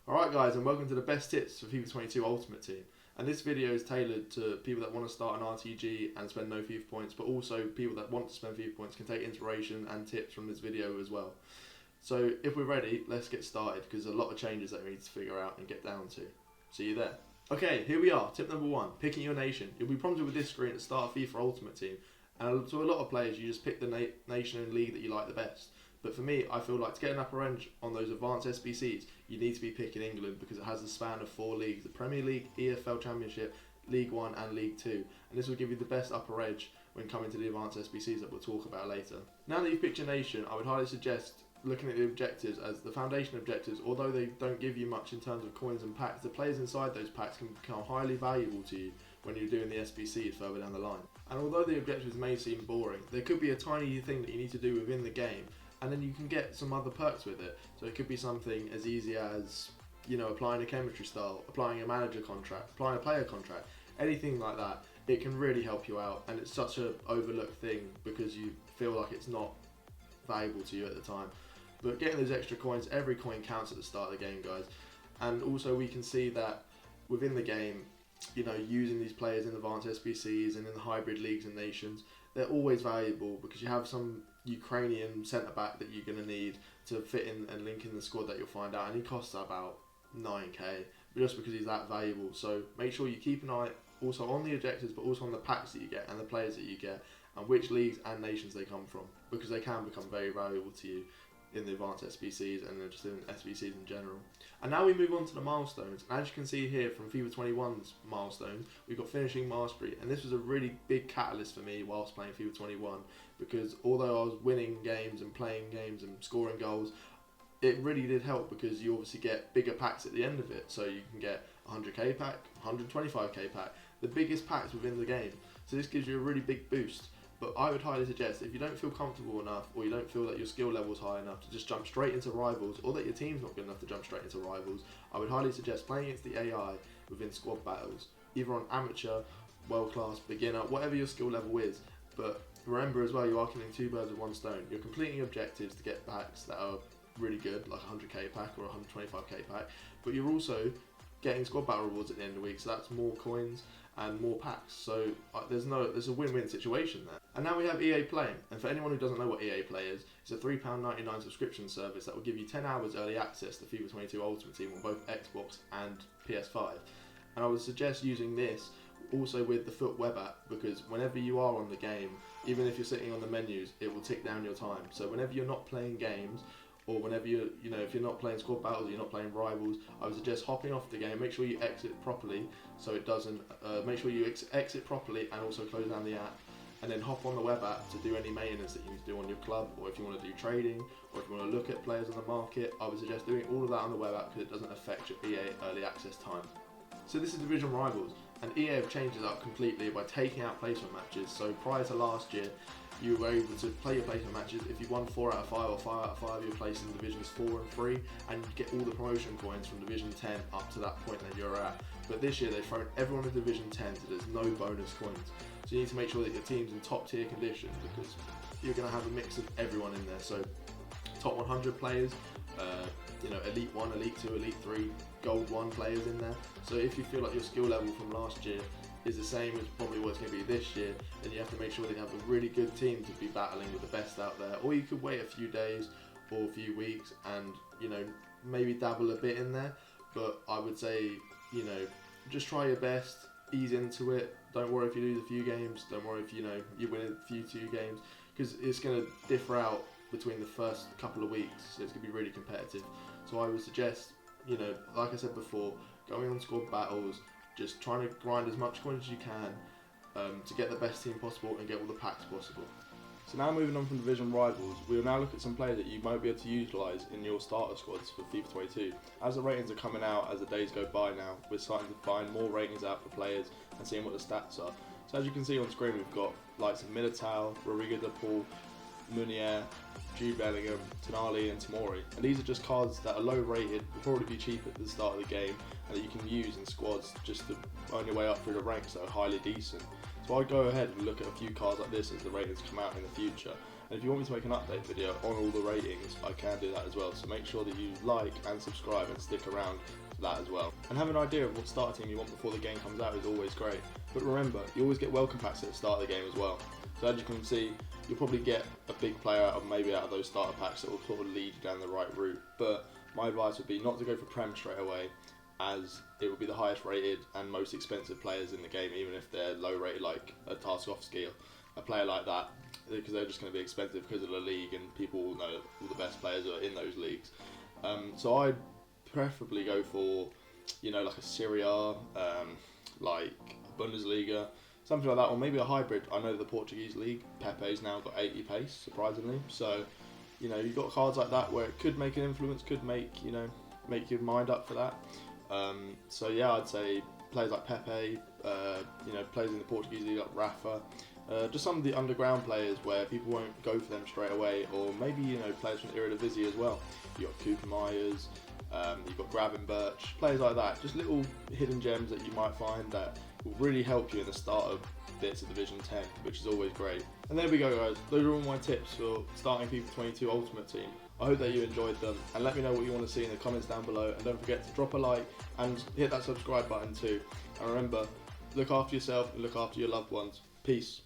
Alright guys, and welcome to the best tips for FIFA 22 Ultimate Team. And this video is tailored to people that want to start an RTG and spend no FIFA points, but also people that want to spend FIFA points can take inspiration and tips from this video as well. So if we're ready, let's get started because there's a lot of changes that we need to figure out and get down to. See you there. Okay, here we are. Tip number 1, picking your nation. You'll be prompted with this screen at the start of FIFA Ultimate Team. And to a lot of players, you just pick the nation and league that you like the best. But for me, I feel like to get an upper range on those advanced SBCs, you need to be picking England because it has a span of 4 leagues: the Premier League, EFL Championship, League 1 and League 2. And this will give you the best upper edge when coming to the advanced SBCs that we'll talk about later. Now that you've picked your nation, I would highly suggest looking at the objectives as the foundation objectives. Although they don't give you much in terms of coins and packs, the players inside those packs can become highly valuable to you when you're doing the SBCs further down the line. And although the objectives may seem boring, there could be a tiny thing that you need to do within the game, and then you can get some other perks with it. So it could be something as easy as, applying a chemistry style, applying a manager contract, applying a player contract, anything like that. It can really help you out, and it's such an overlooked thing because you feel like it's not valuable to you at the time. But getting those extra coins, every coin counts at the start of the game, guys. And also we can see that within the game, using these players in advanced SBCs and in the hybrid leagues and nations, they're always valuable because you have some Ukrainian centre back that you're going to need to fit in and link in the squad that you'll find out, and he costs about 9k just because he's that valuable. So make sure you keep an eye also on the objectives, but also on the packs that you get and the players that you get and which leagues and nations they come from, because they can become very valuable to you in the advanced SBCs and just in SBCs in general. And now we move on to the milestones. And as you can see here from FIFA 21's milestones, we've got finishing mastery, and this was a really big catalyst for me whilst playing FIFA 21, because although I was winning games and playing games and scoring goals, it really did help because you obviously get bigger packs at the end of it. So you can get 100k pack, 125k pack, the biggest packs within the game. So this gives you a really big boost. But I would highly suggest, if you don't feel comfortable enough or you don't feel that your skill level is high enough to just jump straight into rivals, or that your team's not good enough to jump straight into rivals, I would highly suggest playing against the AI within squad battles, either on amateur, world class, beginner, whatever your skill level is. But remember as well, you are killing 2 birds with 1 stone. You're completing objectives to get packs that are really good, like a 100k pack or a 125k pack, but you're also getting squad battle rewards at the end of the week, so that's more coins and more packs. So there's a win-win situation there. And now we have EA Play, and for anyone who doesn't know what EA Play is, it's a £3.99 subscription service that will give you 10 hours early access to FIFA 22 Ultimate Team on both Xbox and PS5. And I would suggest using this also with the Foot web app, because whenever you are on the game, even if you're sitting on the menus, it will tick down your time. So whenever you're not playing games, or whenever if you're not playing squad battles, you're not playing rivals, I would suggest hopping off the game. Make sure you exit properly, so it doesn't. Make sure you exit properly and also close down the app, and then hop on the web app to do any maintenance that you need to do on your club, or if you want to do trading, or if you want to look at players on the market. I would suggest doing all of that on the web app because it doesn't affect your EA early access time. So this is Division Rivals, and EA have changed it up completely by taking out placement matches. So prior to last year, you were able to play your placement matches. If you won 4 out of 5 or 5 out of 5, you're placed in Divisions 4 and 3, and you get all the promotion coins from Division 10 up to that point that you're at. But this year they've thrown everyone in Division 10, so there's no bonus coins. So you need to make sure that your team's in top tier condition, because you're going to have a mix of everyone in there. So top 100 players, Elite 1, Elite 2, Elite 3, Gold 1 players in there. So if you feel like your skill level from last year is the same as probably what it's going to be this year, then you have to make sure that you have a really good team to be battling with the best out there. Or you could wait a few days or a few weeks and maybe dabble a bit in there. But I would say just try your best, ease into it. Don't worry if you lose a few games. Don't worry if you win a few 2 games, because it's going to differ out between the first couple of weeks. So it's going to be really competitive. So I would suggest, like I said before, going on squad battles, just trying to grind as much coins as you can to get the best team possible and get all the packs possible. So now moving on from Division Rivals, we will now look at some players that you might be able to utilise in your starter squads for FIFA 22. As the ratings are coming out as the days go by now, we're starting to find more ratings out for players and seeing what the stats are. So as you can see on screen, we've got likes of Militao, Rodrigo de Paul, Munier, Jude Bellingham, Tonali and Tamori. And these are just cards that are low rated, will probably be cheap at the start of the game, and that you can use in squads just to earn your way up through the ranks that are highly decent. So I'd go ahead and look at a few cards like this as the ratings come out in the future. And if you want me to make an update video on all the ratings, I can do that as well. So make sure that you like and subscribe and stick around for that as well. And have an idea of what starter team you want before the game comes out is always great. But remember, you always get welcome packs at the start of the game as well. So as you can see, you'll probably get a big player out of those starter packs that will sort of lead you down the right route. But my advice would be not to go for Prem straight away, as it will be the highest rated and most expensive players in the game, even if they're low rated like a Tarkovsky or a player like that, because they're just going to be expensive because of the league and people will know all the best players are in those leagues. So I'd preferably go for, like a Serie A, like Bundesliga, something like that, or maybe a hybrid. I know the Portuguese league, Pepe's now got 80 pace, surprisingly. So, you've got cards like that where it could make an influence, could make your mind up for that. So yeah, I'd say players like Pepe, players in the Portuguese league like Rafa, just some of the underground players where people won't go for them straight away, or maybe players from Eredivisie as well. You've got Cooper Myers, you've got Gravenberch, players like that, just little hidden gems that you might find that will really help you in the start of bits of Division 10, which is always great. And there we go, guys. Those are all my tips for starting FIFA 22 Ultimate Team. I hope that you enjoyed them, and let me know what you want to see in the comments down below, and don't forget to drop a like and hit that subscribe button too. And remember, look after yourself and look after your loved ones. Peace.